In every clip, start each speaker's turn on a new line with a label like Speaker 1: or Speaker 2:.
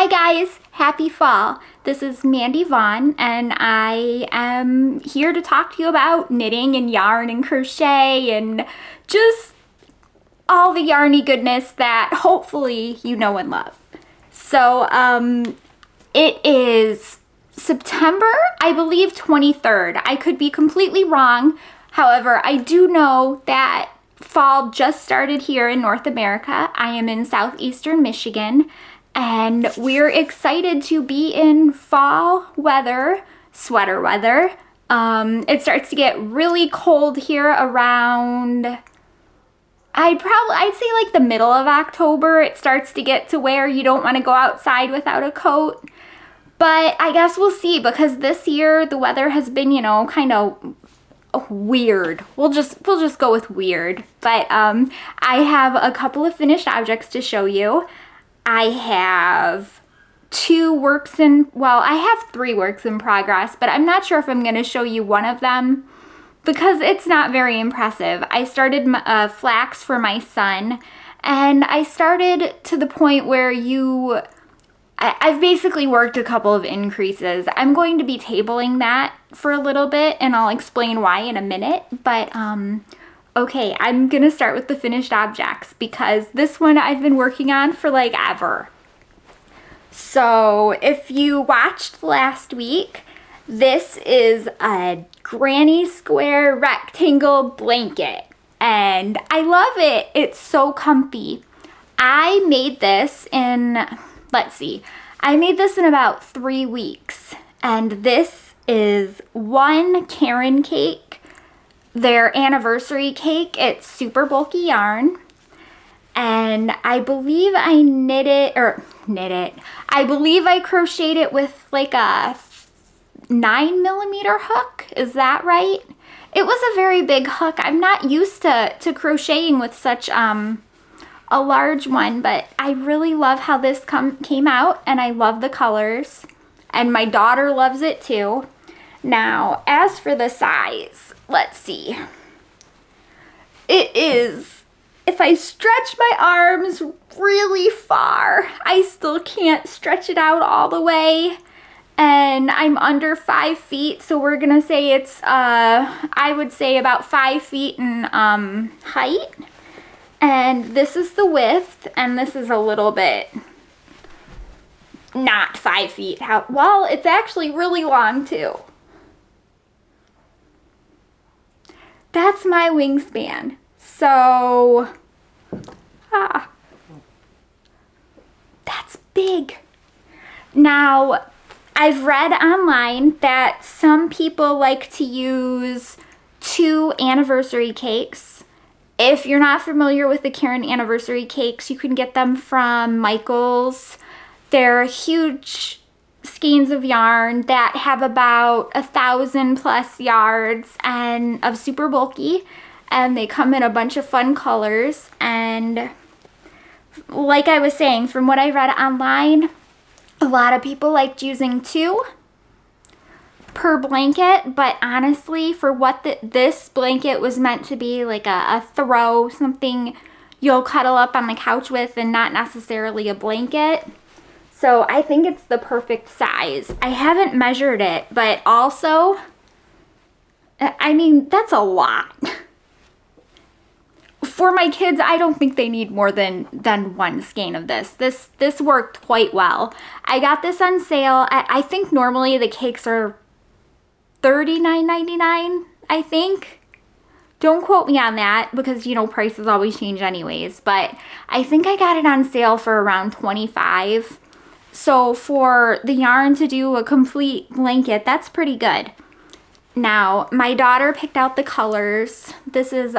Speaker 1: guys, happy fall. This is Mandy Vaughn and I am here to talk to you about knitting and yarn and crochet and just all the yarny goodness that hopefully you know and love. So it is September, I believe 23rd. I could be completely wrong. However, I do know that fall just started here in North America. I am in southeastern Michigan and we're excited to be in fall weather, sweater weather. It starts to get really cold here around, I'd say like the middle of October. It starts to get to where you don't want to go outside without a coat. But I guess we'll see, because this year the weather has been, you know, kind of weird. We'll just go with weird. But I have a couple of finished objects to show you. I have I have 3 works in progress, but I'm not sure if I'm going to show you one of them because it's not very impressive. I started flax for my son, and I started to the point where I've basically worked a couple of increases. I'm going to be tabling that for a little bit, and I'll explain why in a minute, but okay, I'm gonna start with the finished objects because this one I've been working on for like ever. So if you watched last week, this is a granny square rectangle blanket and I love it. It's so comfy. I made this in, I made this in about 3 weeks, and this is one Caron cake, their anniversary cake. It's super bulky yarn, and I believe I I believe I crocheted it with like a 9mm hook. Is that right? It was a very big hook. I'm not used to crocheting with such a large one, but I really love how this came out, and I love the colors, and my daughter loves it too. Now, as for the size, let's see. It is, if I stretch my arms really far, I still can't stretch it out all the way, and I'm under 5 feet, so we're gonna say it's, I would say about 5 feet in height. And this is the width, and this is a little bit not 5 feet. Well, it's actually really long too. That's my wingspan. So, that's big. Now, I've read online that some people like to use 2 anniversary cakes. If you're not familiar with the Carons Anniversary Cakes, you can get them from Michael's. They're huge skeins of yarn that have about 1,000+ yards and of super bulky, and they come in a bunch of fun colors. And like I was saying, from what I read online, a lot of people liked using 2 per blanket, but honestly, for what this blanket was meant to be, like a throw, something you'll cuddle up on the couch with and not necessarily a blanket. So I think it's the perfect size. I haven't measured it, but also, I mean, that's a lot. For my kids, I don't think they need more than 1 skein of this. This worked quite well. I got this on sale. I think normally the cakes are $39.99, I think. Don't quote me on that because, you know, prices always change anyways, but I think I got it on sale for around $25. So for the yarn to do a complete blanket, that's pretty good. Now, my daughter picked out the colors. This is,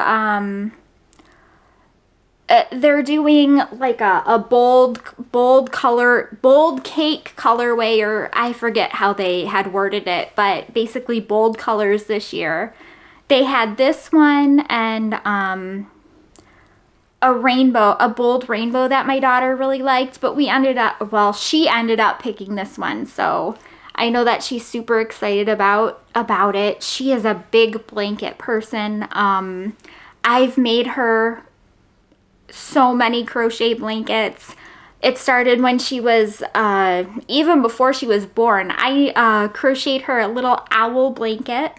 Speaker 1: they're doing like a bold cake colorway, or I forget how they had worded it, but basically bold colors this year. They had this one and a bold rainbow that my daughter really liked, but she ended up picking this one, so I know that she's super excited about it. She is a big blanket person. I've made her so many crochet blankets. It started when she was, even before she was born. I crocheted her a little owl blanket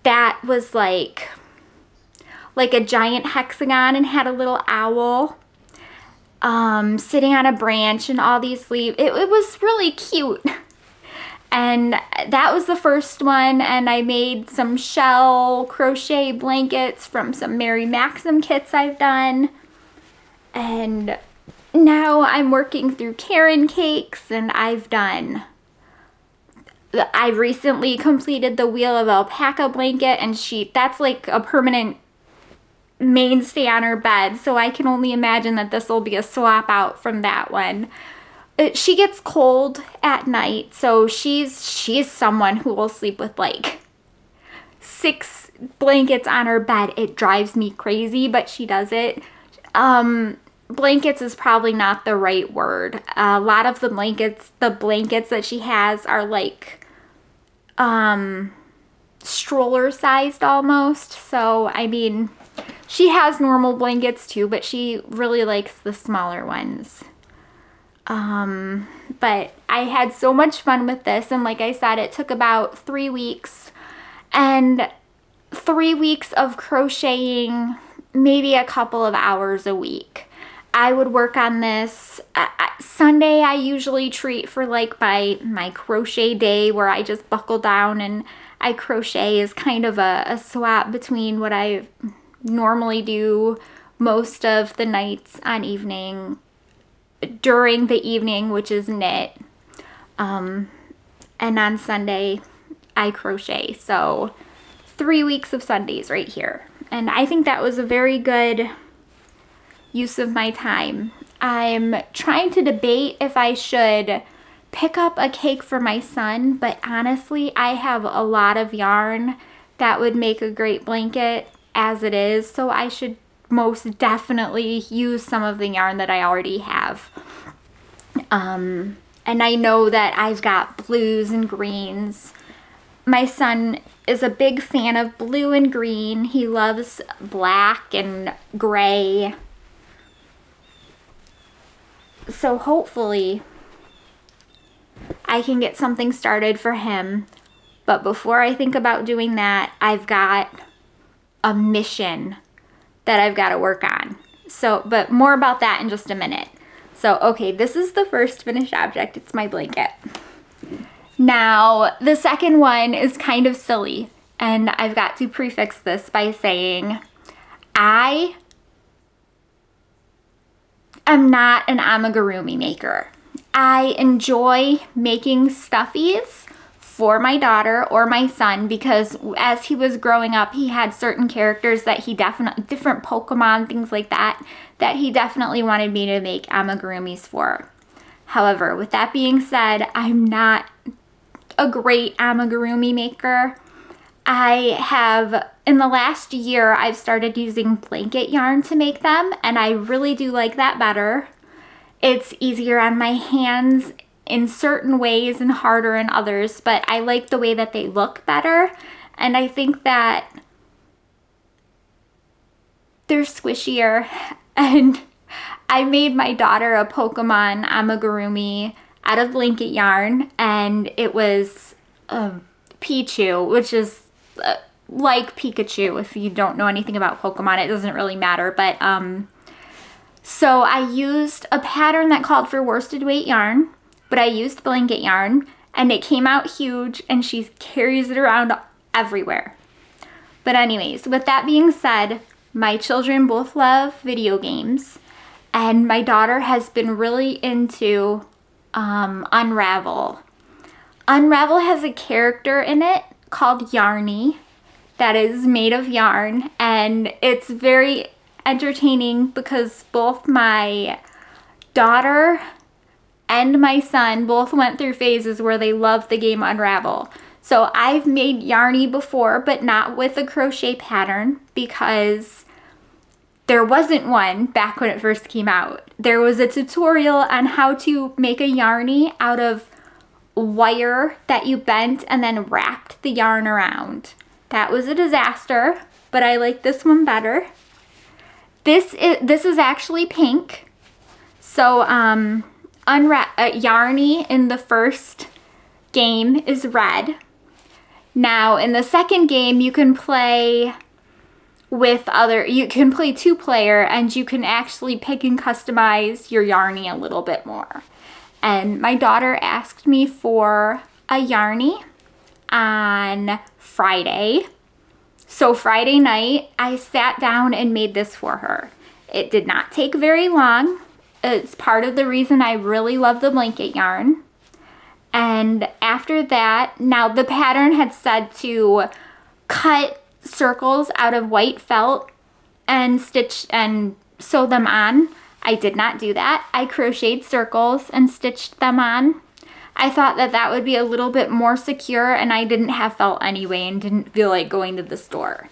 Speaker 1: that was like a giant hexagon and had a little owl sitting on a branch and all these leaves. It was really cute. And that was the first one, and I made some shell crochet blankets from some Mary Maxim kits I've done. And now I'm working through Caron cakes, and I recently completed the Wheel of Alpaca blanket, and that's like a permanent mainstay on her bed, so I can only imagine that this will be a swap out from that one. She gets cold at night, so she's someone who will sleep with like 6 blankets on her bed. It drives me crazy, but she does it. Blankets is probably not the right word. A lot of the blankets that she has are like stroller sized almost. So I mean, she has normal blankets too, but she really likes the smaller ones. But I had so much fun with this, and like I said, it took about 3 weeks, and 3 weeks of crocheting maybe a couple of hours a week. I would work on this. Sunday I usually treat for like my crochet day, where I just buckle down and I crochet is kind of a swap between what I normally do most of the nights on evening. During the evening, which is knit, and on Sunday I crochet. So 3 weeks of Sundays right here, and I think that was a very good use of my time. I'm trying to debate if I should pick up a cake for my son, but honestly I have a lot of yarn that would make a great blanket as it is, so I should most definitely use some of the yarn that I already have. And I know that I've got blues and greens. My son is a big fan of blue and green. He loves black and gray. So hopefully I can get something started for him. But before I think about doing that, I've got a mission that I've got to work on. So, but more about that in just a minute. So, okay, this is the first finished object. It's my blanket. Now, the second one is kind of silly, and I've got to prefix this by saying I am not an amigurumi maker. I enjoy making stuffies for my daughter or my son, because as he was growing up, he had certain characters that he different Pokemon, things like that he definitely wanted me to make amigurumis for. However, with that being said, I'm not a great amigurumi maker. I have, in the last year, I've started using blanket yarn to make them, and I really do like that better. It's easier on my hands in certain ways and harder in others, but I like the way that they look better, and I think that they're squishier. And I made my daughter a Pokemon amigurumi out of blanket yarn, and it was Pichu, which is like Pikachu. If you don't know anything about Pokemon, it doesn't really matter, but so I used a pattern that called for worsted weight yarn, but I used blanket yarn, and it came out huge, and she carries it around everywhere. But anyways, with that being said, my children both love video games, and my daughter has been really into Unravel. Unravel has a character in it called Yarny that is made of yarn, and it's very entertaining because both my daughter and my son both went through phases where they loved the game Unravel. So I've made Yarny before, but not with a crochet pattern, because there wasn't one back when it first came out. There was a tutorial on how to make a Yarny out of wire that you bent and then wrapped the yarn around. That was a disaster, but I like this one better. This is actually pink. So Yarny in the first game is red. Now in the second game you can play you can play 2-player, and you can actually pick and customize your Yarny a little bit more. And my daughter asked me for a Yarny on Friday. So Friday night, I sat down and made this for her. It did not take very long. It's part of the reason I really love the blanket yarn. And after that, now the pattern had said to cut circles out of white felt and stitch and sew them on. I did not do that. I crocheted circles and stitched them on. I thought that that would be a little bit more secure, and I didn't have felt anyway and didn't feel like going to the store.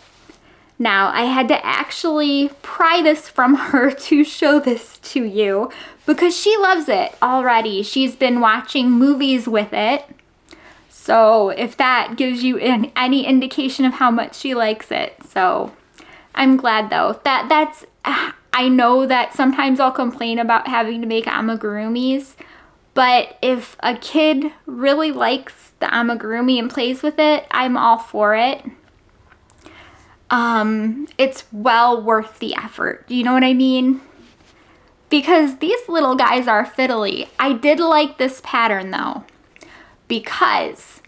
Speaker 1: Now, I had to actually pry this from her to show this to you because she loves it already. She's been watching movies with it. So if that gives you any indication of how much she likes it. So I'm glad though. I know that sometimes I'll complain about having to make amigurumis, but if a kid really likes the amigurumi and plays with it, I'm all for it. It's well worth the effort. Do you know what I mean? Because these little guys are fiddly. I did like this pattern though, because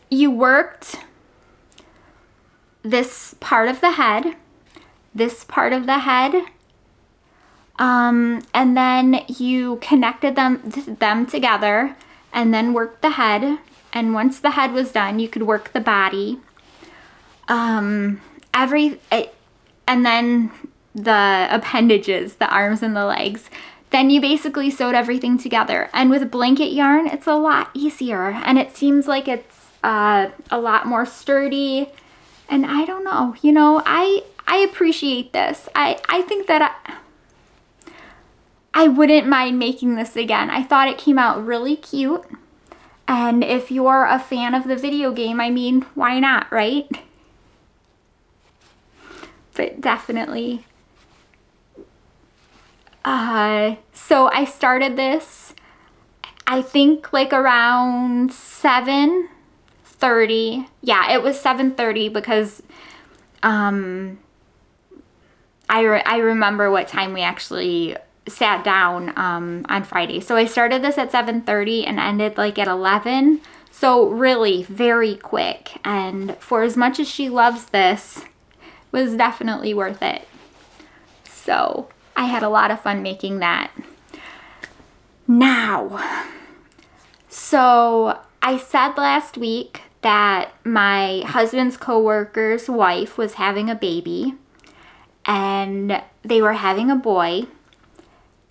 Speaker 1: you worked this part of the head, this part of the head, and then you connected them together and then worked the head. And once the head was done, you could work the body. And then the appendages, the arms and the legs. Then you basically sewed everything together. And with blanket yarn, it's a lot easier. And it seems like it's a lot more sturdy. And I don't know, you know, I appreciate this. I think that I wouldn't mind making this again. I thought it came out really cute. And if you're a fan of the video game, I mean, why not, right? But definitely. So I started this, I think like around 7:30. Yeah, it was 7:30 because I remember what time we actually sat down on Friday. So I started this at 7:30 and ended like at 11. So really very quick. And for as much as she loves this, it was definitely worth it. So I had a lot of fun making that. Now, so I said last week that my husband's coworker's wife was having a baby, and they were having a boy,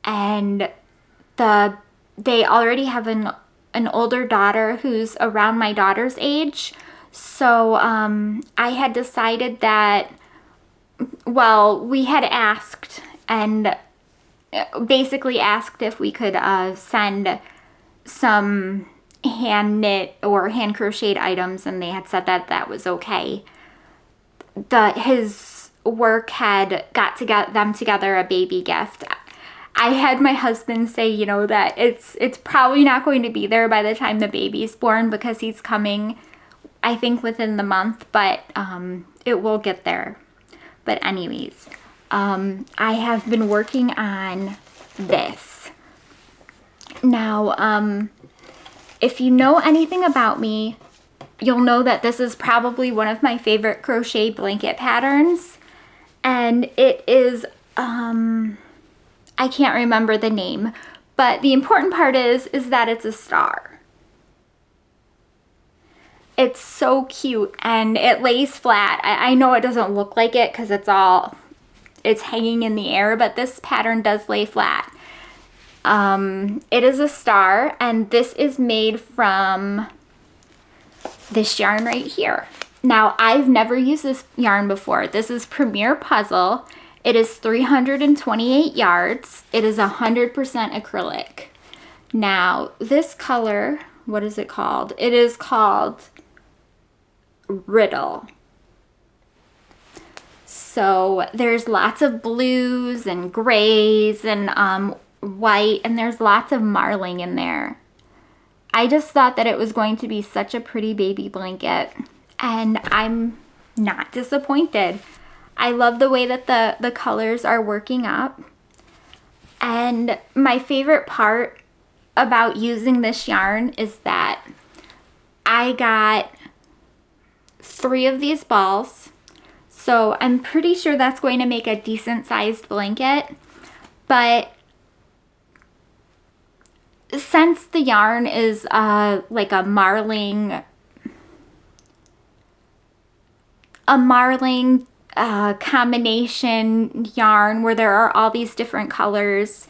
Speaker 1: and they already have an older daughter who's around my daughter's age. So I had decided that, well, we had asked and basically asked if we could send some hand knit or hand crocheted items, and they had said that that was okay. His work had got to get them together a baby gift. I had my husband say, you know, that it's probably not going to be there by the time the baby's born because he's coming, I think, within the month, but it will get there. But anyways, I have been working on this. Now, if you know anything about me, you'll know that this is probably one of my favorite crochet blanket patterns. And it is, I can't remember the name, but the important part is that it's a star. It's so cute, and it lays flat. I know it doesn't look like it because it's hanging in the air, but this pattern does lay flat. It is a star, and this is made from this yarn right here. Now, I've never used this yarn before. This is Premier Puzzle. It is 328 yards. It is 100% acrylic. Now, this color, what is it called? It is called Riddle. So there's lots of blues and grays, and white, and there's lots of marling in there. I just thought that it was going to be such a pretty baby blanket, and I'm not disappointed. I love the way that the colors are working up. And my favorite part about using this yarn is that I got 3 of these balls. So I'm pretty sure that's going to make a decent sized blanket. But since the yarn is like a marling combination yarn where there are all these different colors,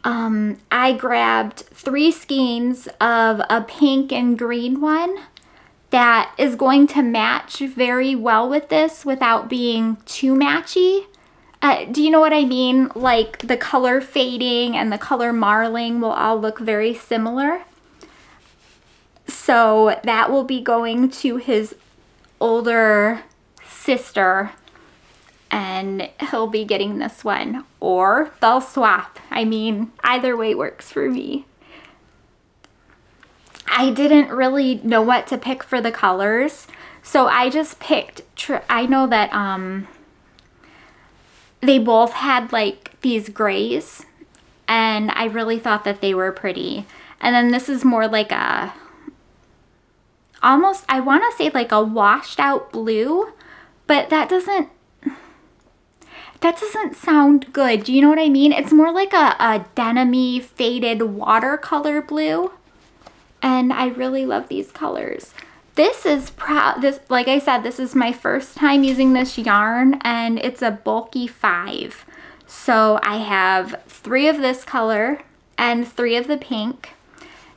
Speaker 1: I grabbed 3 skeins of a pink and green one that is going to match very well with this without being too matchy. Do you know what I mean? Like the color fading and the color marling will all look very similar. So that will be going to his older sister, and he'll be getting this one, or they'll swap. I mean, either way works for me. I didn't really know what to pick for the colors, so I just picked, I know that they both had like these grays, and I really thought that they were pretty. And then this is more like a, almost, I want to say like a washed out blue, but that doesn't sound good. Do you know what I mean? It's more like a denim-y faded watercolor blue. And I really love these colors. This is like I said, this is my first time using this yarn, and it's a bulky 5. So I have 3 of this color and 3 of the pink.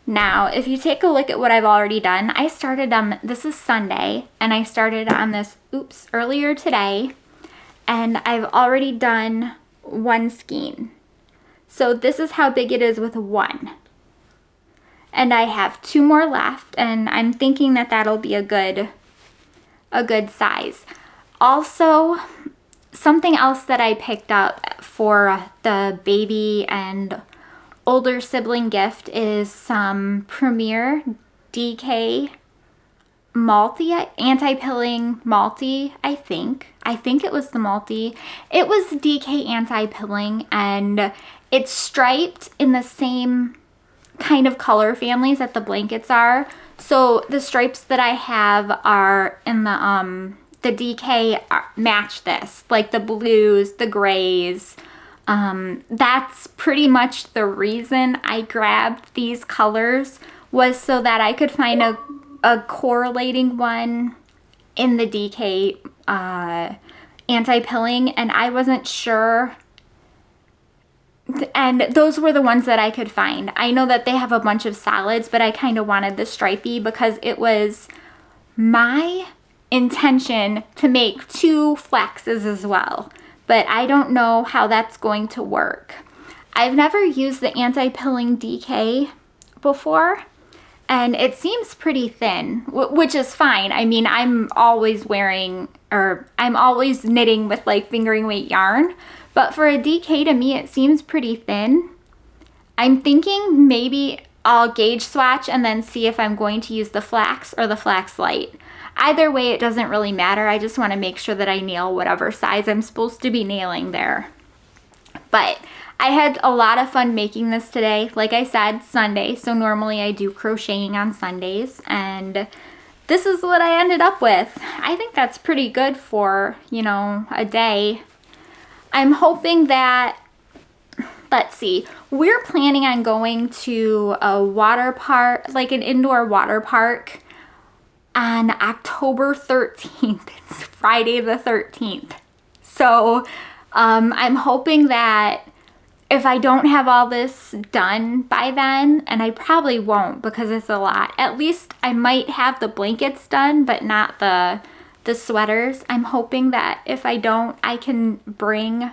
Speaker 1: Now, if you take a look at what I've already done, I started on, this is Sunday, and I started on this, earlier today, and I've already done 1 skein. So this is how big it is with 1. And I have 2 more left, and I'm thinking that that'll be a good size. Also, something else that I picked up for the baby and older sibling gift is some Premier DK multi, anti-pilling multi, I think it was the multi. It was DK anti-pilling, and it's striped in the same kind of color families that the blankets are. So the stripes that I have are in the DK match this, like the blues, the grays. That's pretty much the reason I grabbed these colors, was so that I could find a correlating one in the DK anti-pilling, and I wasn't sure. And those were the ones that I could find. I know that they have a bunch of solids, but I kind of wanted the stripey because it was my intention to make 2 flexes as well. But I don't know how that's going to work. I've never used the anti-pilling DK before, and it seems pretty thin, which is fine. I mean, I'm always knitting with like fingering weight yarn. But for a DK, to me, it seems pretty thin. I'm thinking maybe I'll gauge swatch and then see if I'm going to use the flax or the flax light. Either way, it doesn't really matter. I just want to make sure that I nail whatever size I'm supposed to be nailing there. But I had a lot of fun making this today. Like I said, Sunday, so normally I do crocheting on Sundays, and this is what I ended up with. I think that's pretty good for, you know, a day. I'm hoping that, let's see, we're planning on going to a water park, like an indoor water park, on October 13th. It's Friday the 13th. So I'm hoping that if I don't have all this done by then, and I probably won't because it's a lot, at least I might have the blankets done, but not the sweaters. I'm hoping that if I don't, I can bring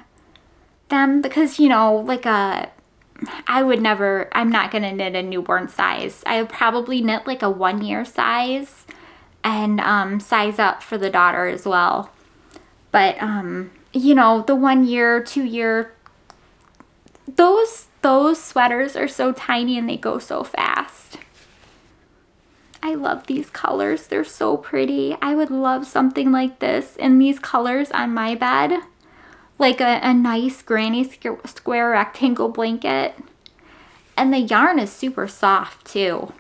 Speaker 1: them, because, you know, like I'm not gonna knit a newborn size. I'll probably knit like a 1-year size, and size up for the daughter as well. But you know, the 1 year, 2 year, those those sweaters are so tiny and they go so fast. I love these colors. They're so pretty. I would love something like this in these colors on my bed. Like a nice granny square rectangle blanket. And the yarn is super soft too.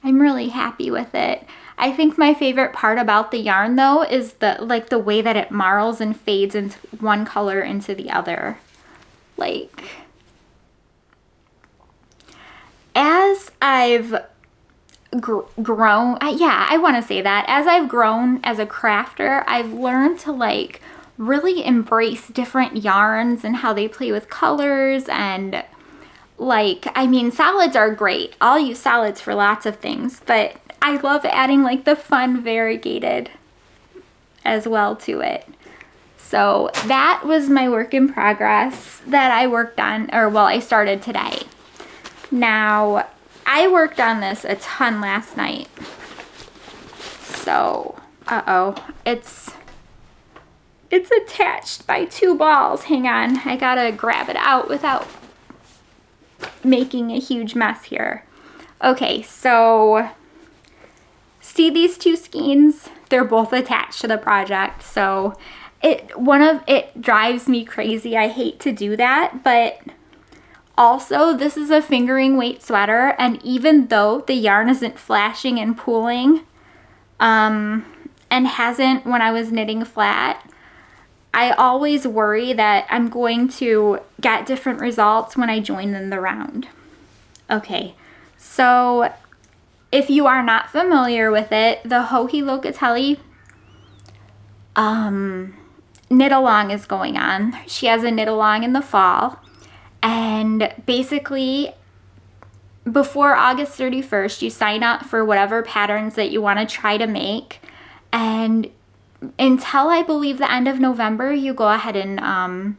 Speaker 1: I'm really happy with it. I think my favorite part about the yarn though is the way that it marls and fades into one color into the other. Like, as I've grown, I want to say that as I've grown as a crafter, I've learned to like really embrace different yarns and how they play with colors. And like, I mean, solids are great. I'll use solids for lots of things, but I love adding like the fun variegated as well to it. So that was my work in progress that I worked on, or well, I started today. Now, I worked on this a ton last night. So, it's attached by 2 balls. Hang on, I gotta grab it out without making a huge mess here. Okay, so see these 2 skeins? They're both attached to the project. So it drives me crazy. I hate to do that, but also, this is a fingering weight sweater, and even though the yarn isn't flashing and pooling, and hasn't when I was knitting flat, I always worry that I'm going to get different results when I join in the round. Okay, so if you are not familiar with it, the Joji Locatelli knit along is going on. She has a knit along in the fall. And basically, before August 31st, you sign up for whatever patterns that you want to try to make. And until I believe the end of November, you go ahead and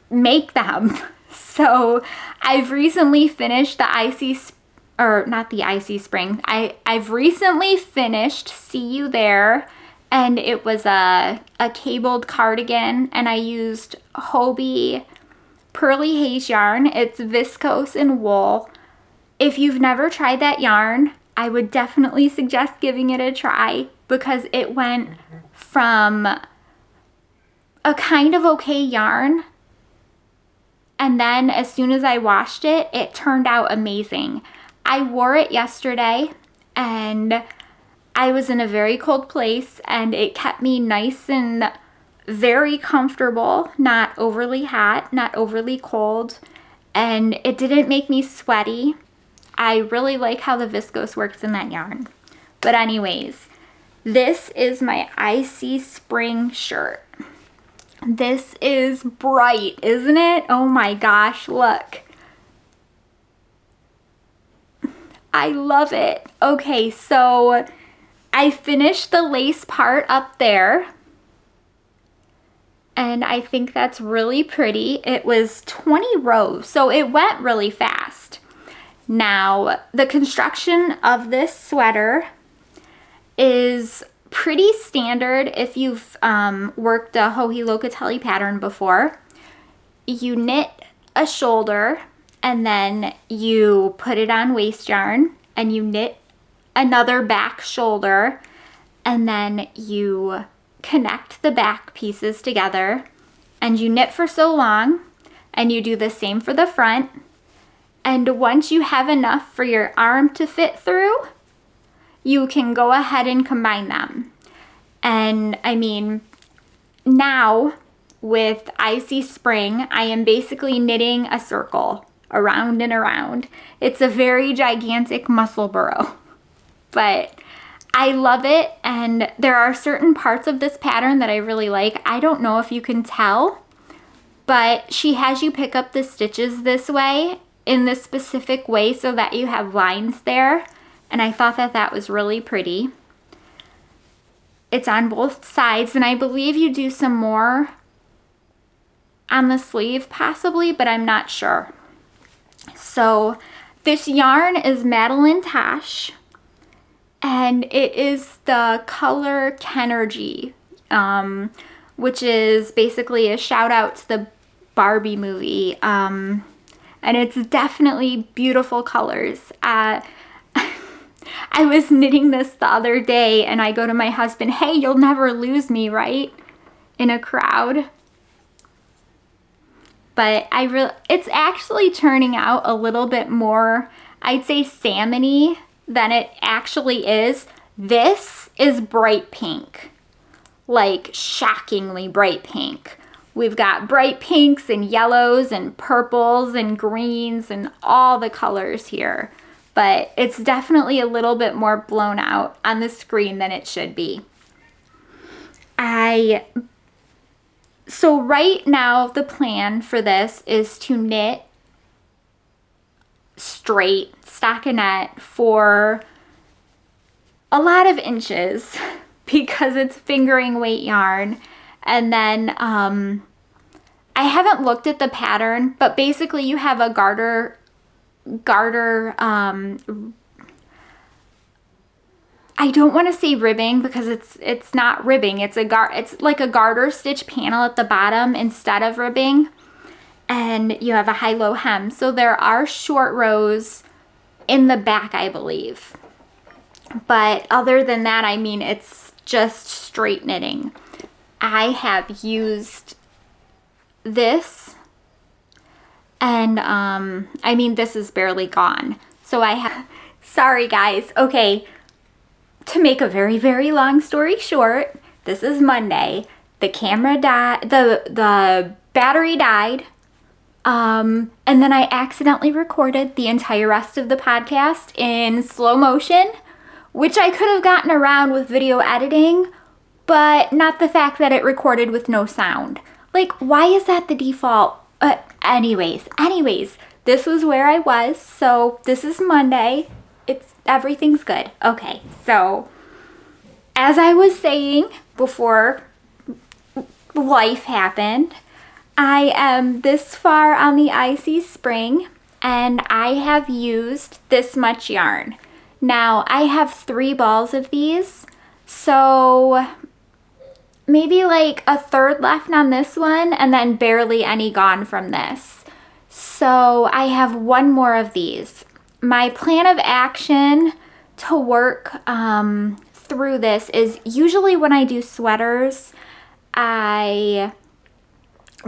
Speaker 1: make them. So I've recently finished the I've recently finished See You There. And it was a cabled cardigan. And I used Hobie Pearly Haze yarn. It's viscose and wool. If you've never tried that yarn, I would definitely suggest giving it a try, because it went from a kind of okay yarn, and then as soon as I washed it, it turned out amazing. I wore it yesterday and I was in a very cold place, and it kept me nice and very comfortable, not overly hot, not overly cold, and it didn't make me sweaty. I really like how the viscose works in that yarn. But anyways, this is my Icy Spring shirt. This is bright, isn't it? Oh my gosh, look. I love it. Okay, so I finished the lace part up there. And I think that's really pretty. It was 20 rows, so it went really fast. Now, the construction of this sweater is pretty standard if you've worked a Joji Locatelli pattern before. You knit a shoulder, and then you put it on waist yarn, and you knit another back shoulder, and then you connect the back pieces together, and you knit for so long, and you do the same for the front. And once you have enough for your arm to fit through, you can go ahead and combine them. And I mean, now with Icy Spring, I am basically knitting a circle around and around. It's a very gigantic muscle burrow, but I love it. And there are certain parts of this pattern that I really like. I don't know if you can tell, but she has you pick up the stitches this way, in this specific way, so that you have lines there. And I thought that that was really pretty. It's on both sides, and I believe you do some more on the sleeve possibly, but I'm not sure. So this yarn is Madeline Tosh, and it is the color Kenergy, which is basically a shout out to the Barbie movie. And it's definitely beautiful colors. I was knitting this the other day and I go to my husband, hey, you'll never lose me, right? In a crowd. But it's actually turning out a little bit more, I'd say, salmon-y than it actually is. This is bright pink, like shockingly bright pink. We've got bright pinks and yellows and purples and greens and all the colors here. But it's definitely a little bit more blown out on the screen than it should be. So right now the plan for this is to knit straight stockinette for a lot of inches because it's fingering weight yarn. And then I haven't looked at the pattern, but basically you have a garter I don't want to say ribbing because it's not ribbing. It's like a garter stitch panel at the bottom instead of ribbing. And you have a high-low hem. So there are short rows in the back, I believe. But other than that, I mean, it's just straight knitting. I have used this and I mean, this is barely gone. So I have, sorry guys. Okay. To make a very, very long story short, this is Monday. The camera died, the battery died. And then I accidentally recorded the entire rest of the podcast in slow motion, which I could have gotten around with video editing, but not the fact that it recorded with no sound. Like, why is that the default? Anyways, this was where I was. So this is Monday. Everything's good. Okay, so as I was saying before life happened, I am this far on the icy spring and I have used this much yarn. Now I have 3 balls of these, so maybe like a third left on this one and then barely any gone from this. So I have 1 more of these. My plan of action to work through this is usually when I do sweaters, I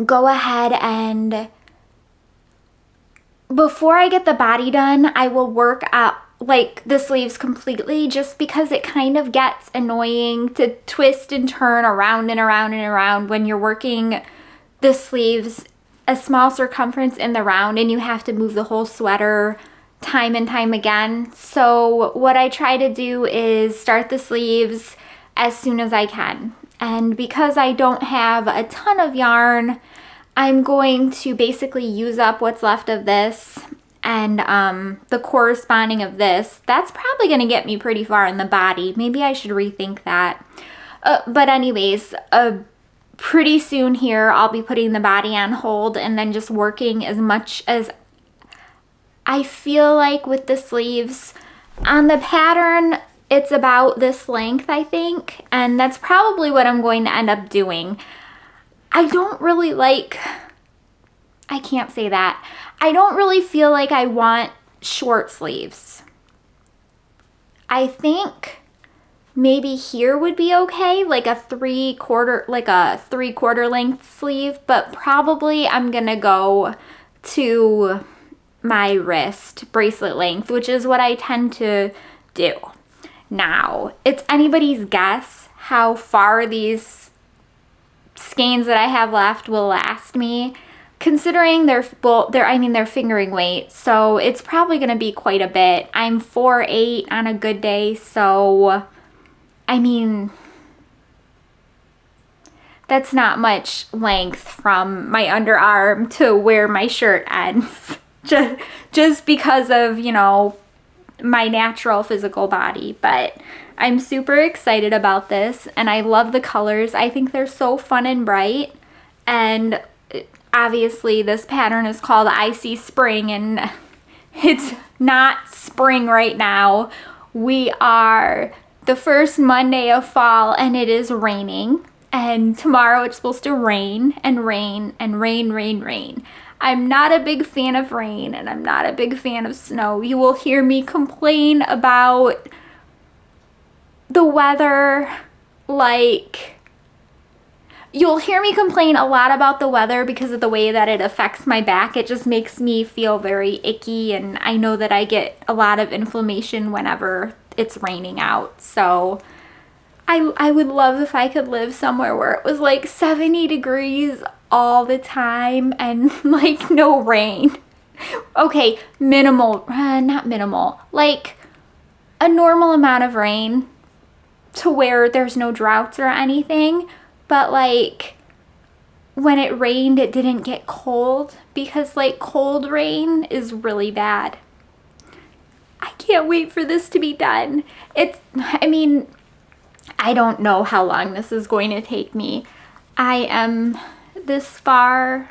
Speaker 1: go ahead and before I get the body done, I will work out like the sleeves completely just because it kind of gets annoying to twist and turn around and around and around when you're working the sleeves a small circumference in the round and you have to move the whole sweater time and time again. So what I try to do is start the sleeves as soon as I can. And because I don't have a ton of yarn, I'm going to basically use up what's left of this and the corresponding of this. That's probably going to get me pretty far in the body. Maybe I should rethink that. But anyways, pretty soon here I'll be putting the body on hold and then just working as much as I feel like with the sleeves. On the pattern, it's about this length, I think, and that's probably what I'm going to end up doing. I don't really like, I can't say that. I don't really feel like I want short sleeves. I think maybe here would be okay, like a 3/4 length sleeve, but probably I'm gonna go to my wrist bracelet length, which is what I tend to do. Now, it's anybody's guess how far these skeins that I have left will last me, considering they're fingering weight, so it's probably going to be quite a bit. I'm 4'8" on a good day, so I mean, that's not much length from my underarm to where my shirt ends. Just because of, you know, my natural physical body. But I'm super excited about this and I love the colors. I think they're so fun and bright. And obviously this pattern is called Icy Spring and it's not spring right now. We are the first Monday of fall and it is raining. and tomorrow it's supposed to rain and rain and rain, rain, rain. I'm not a big fan of rain, and I'm not a big fan of snow. You will hear me complain about the weather, like, you'll hear me complain a lot about the weather because of the way that it affects my back. It just makes me feel very icky, and I know that I get a lot of inflammation whenever it's raining out. So I would love if I could live somewhere where it was like 70 degrees all the time and like no rain. Okay, minimal, not minimal, like a normal amount of rain to where there's no droughts or anything. But like when it rained, it didn't get cold, because like cold rain is really bad. I can't wait for this to be done. I mean, I don't know how long this is going to take me. I am this far,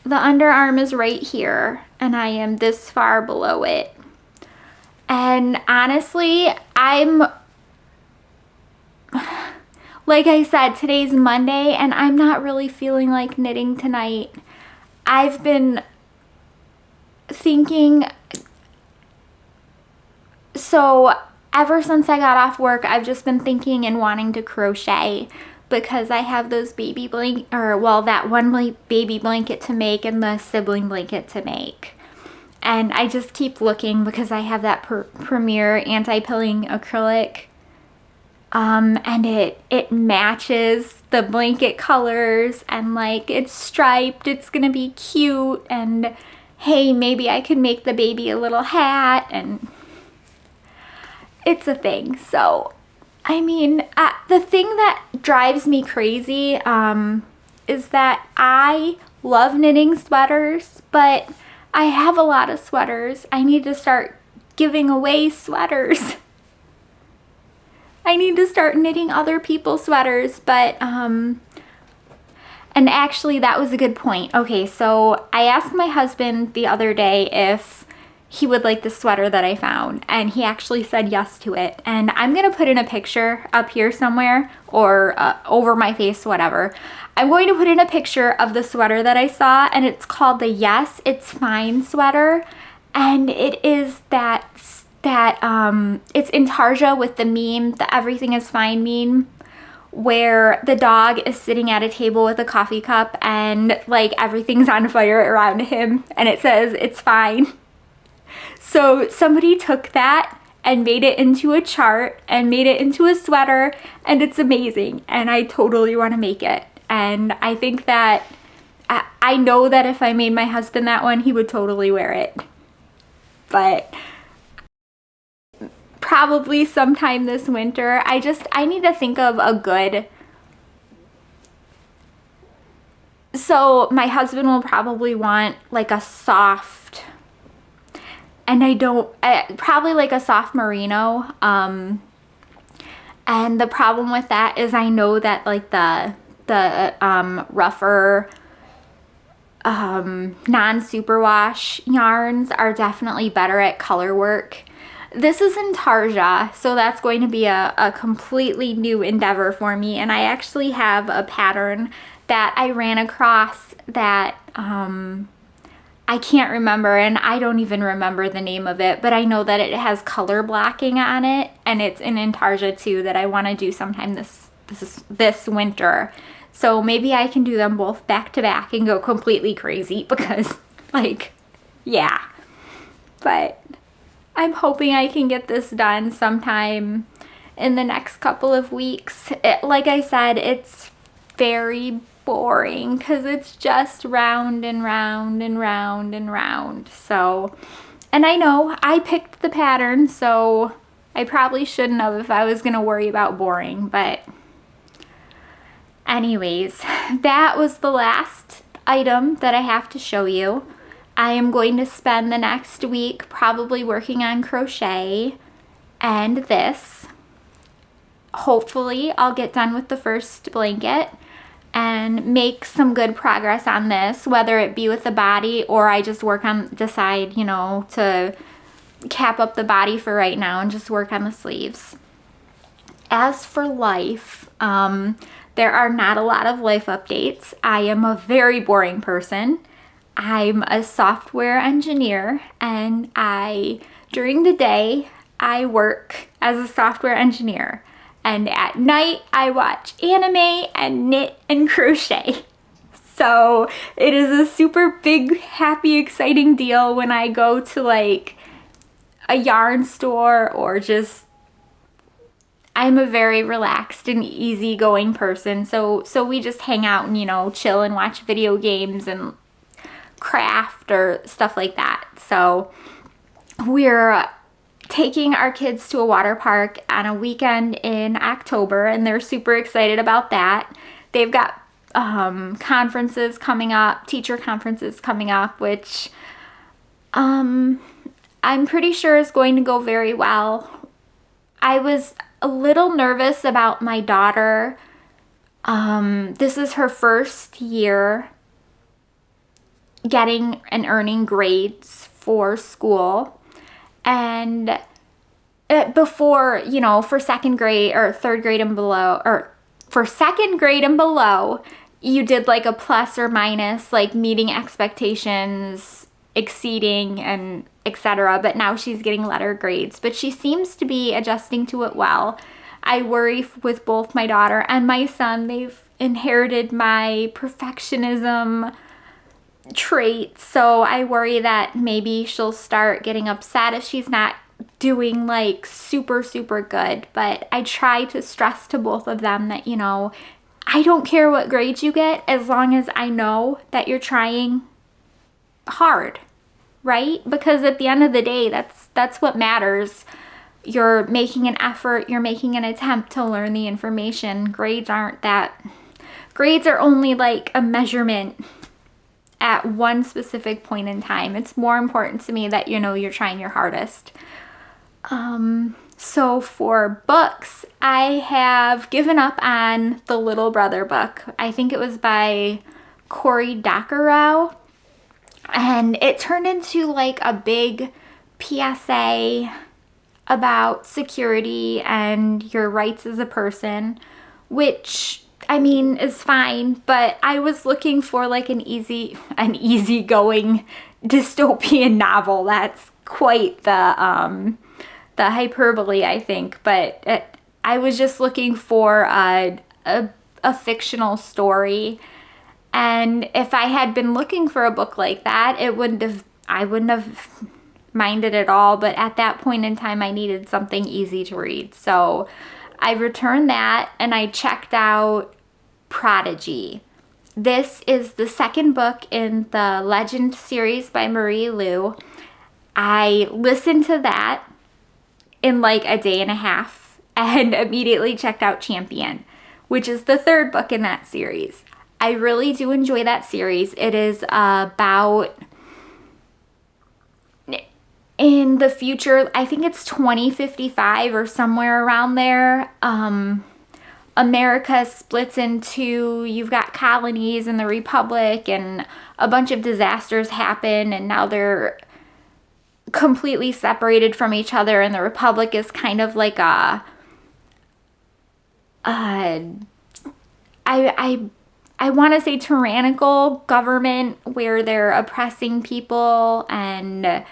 Speaker 1: the underarm is right here, and I am this far below it. And honestly, like I said, today's Monday, and I'm not really feeling like knitting tonight. I've been thinking, so ever since I got off work, I've just been thinking and wanting to crochet, because I have those baby that one baby blanket to make and the sibling blanket to make. And I just keep looking because I have that Premier anti-pilling acrylic. And it matches the blanket colors, and like it's striped, it's gonna be cute, and hey, maybe I can make the baby a little hat, and it's a thing. So I mean, the thing that drives me crazy is that I love knitting sweaters, but I have a lot of sweaters. I need to start giving away sweaters. I need to start knitting other people's sweaters, but, and actually that was a good point. Okay, so I asked my husband the other day if he would like the sweater that I found, and he actually said yes to it. And I'm going to put in a picture up here somewhere, or over my face, whatever. I'm going to put in a picture of the sweater that I saw, and it's called the Yes, It's Fine sweater, and it is that it's in Tarja with the meme, the everything is fine meme, where the dog is sitting at a table with a coffee cup and like everything's on fire around him, and it says it's fine. So somebody took that and made it into a chart and made it into a sweater, and it's amazing, and I totally want to make it. And I think that I know that if I made my husband that one, he would totally wear it. But probably sometime this winter. I need to think of a good, so my husband will probably want like a soft, and probably like a soft merino, and the problem with that is I know that like the rougher non-superwash yarns are definitely better at color work. This is in Tarja, so that's going to be a completely new endeavor for me, and I actually have a pattern that I ran across that I can't remember, and I don't even remember the name of it, but I know that it has color blocking on it, and it's in Tarja too, that I want to do sometime this winter. So maybe I can do them both back to back and go completely crazy, because like, yeah. But I'm hoping I can get this done sometime in the next couple of weeks. Like I said, it's very boring because it's just round and round and round and round. So, and I know I picked the pattern, so I probably shouldn't have if I was going to worry about boring. But anyways, that was the last item that I have to show you. I am going to spend the next week probably working on crochet and this. Hopefully I'll get done with the first blanket and make some good progress on this, whether it be with the body or I just decide, you know, to cap up the body for right now and just work on the sleeves. As for life, there are not a lot of life updates. I am a very boring person. I'm a software engineer, and during the day, I work as a software engineer. And at night, I watch anime and knit and crochet. So it is a super big, happy, exciting deal when I go to like a yarn store, or just, I'm a very relaxed and easygoing person. So we just hang out and, chill and watch video games and craft or stuff like that. So we're taking our kids to a water park on a weekend in October, and they're super excited about that. They've got conferences coming up, teacher conferences coming up, which I'm pretty sure is going to go very well. I was a little nervous about my daughter. This is her first year getting and earning grades for school. And before, for second grade or third grade and below, or for second grade and below, you did like a plus or minus, like meeting expectations, exceeding, and etc. But now she's getting letter grades, but she seems to be adjusting to it well. I worry with both my daughter and my son. They've inherited my perfectionism traits, so I worry that maybe she'll start getting upset if she's not doing like super good. But I try to stress to both of them that, I don't care what grades you get as long as I know that you're trying hard, right? Because at the end of the day, that's what matters. You're making an effort, you're making an attempt to learn the information. Grades are only like a measurement at one specific point in time. It's more important to me that you're trying your hardest. So for books, I have given up on the Little Brother book. I think it was by Cory Doctorow, and it turned into like a big PSA about security and your rights as a person, which is fine, but I was looking for like an easygoing dystopian novel. That's quite the hyperbole, I think, but I was just looking for a fictional story. And if I had been looking for a book like that, I wouldn't have minded at all. But at that point in time, I needed something easy to read. So I returned that, and I checked out Prodigy. This is the second book in the Legend series by Marie Lu. I listened to that in like a day and a half and immediately checked out Champion, which is the third book in that series. I really do enjoy that series. It is about, in the future, I think it's 2055 or somewhere around there, America splits into, you've got colonies and the Republic, and a bunch of disasters happen, and now they're completely separated from each other, and the Republic is kind of like I want to say tyrannical government where they're oppressing people, and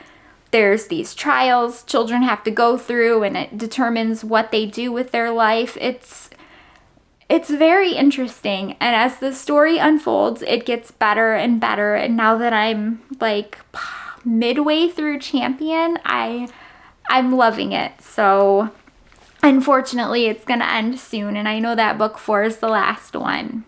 Speaker 1: there's these trials children have to go through, and it determines what they do with their life. It's very interesting, and as the story unfolds, it gets better and better. And now that I'm like midway through Champion, I'm loving it. So unfortunately, it's gonna end soon, and I know that book 4 is the last one.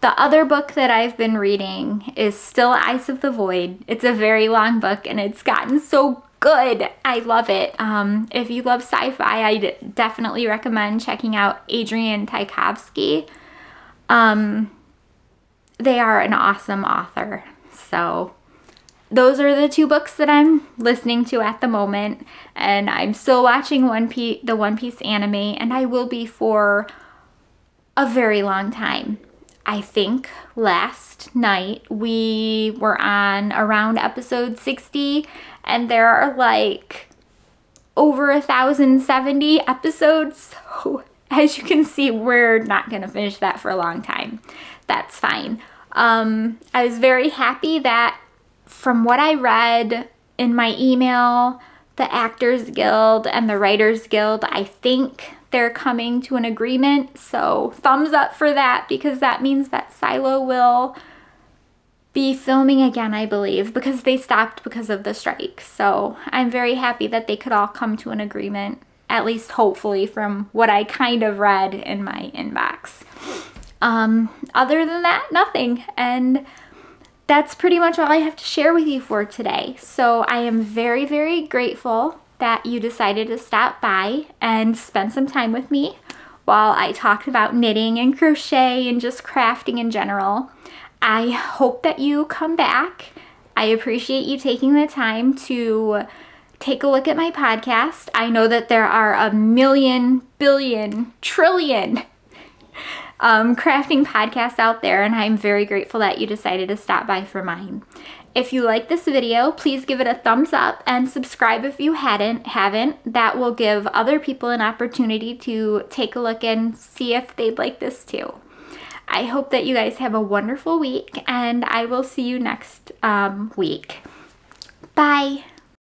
Speaker 1: The other book that I've been reading is still Eyes of the Void. It's a very long book, and it's gotten so good. I love it. If you love sci-fi, I definitely recommend checking out Adrian Tchaikovsky. They are an awesome author. So those are the 2 books that I'm listening to at the moment, and I'm still watching the One Piece anime, and I will be for a very long time. I think last night we were on around episode 60, and there are like over 1,070 episodes. So as you can see, we're not going to finish that for a long time. That's fine. I was very happy that from what I read in my email, the Actors Guild and the Writers Guild, I think they're coming to an agreement. So thumbs up for that, because that means that Silo will be filming again, I believe, because they stopped because of the strike. So I'm very happy that they could all come to an agreement, at least hopefully from what I kind of read in my inbox. Other than that, nothing. And that's pretty much all I have to share with you for today. So I am very, very grateful that you decided to stop by and spend some time with me while I talked about knitting and crochet and just crafting in general. I hope that you come back. I appreciate you taking the time to take a look at my podcast. I know that there are a million, billion, trillion crafting podcasts out there, and I'm very grateful that you decided to stop by for mine. If you like this video, please give it a thumbs up and subscribe if you haven't. That will give other people an opportunity to take a look and see if they'd like this too. I hope that you guys have a wonderful week, and I will see you next week. Bye.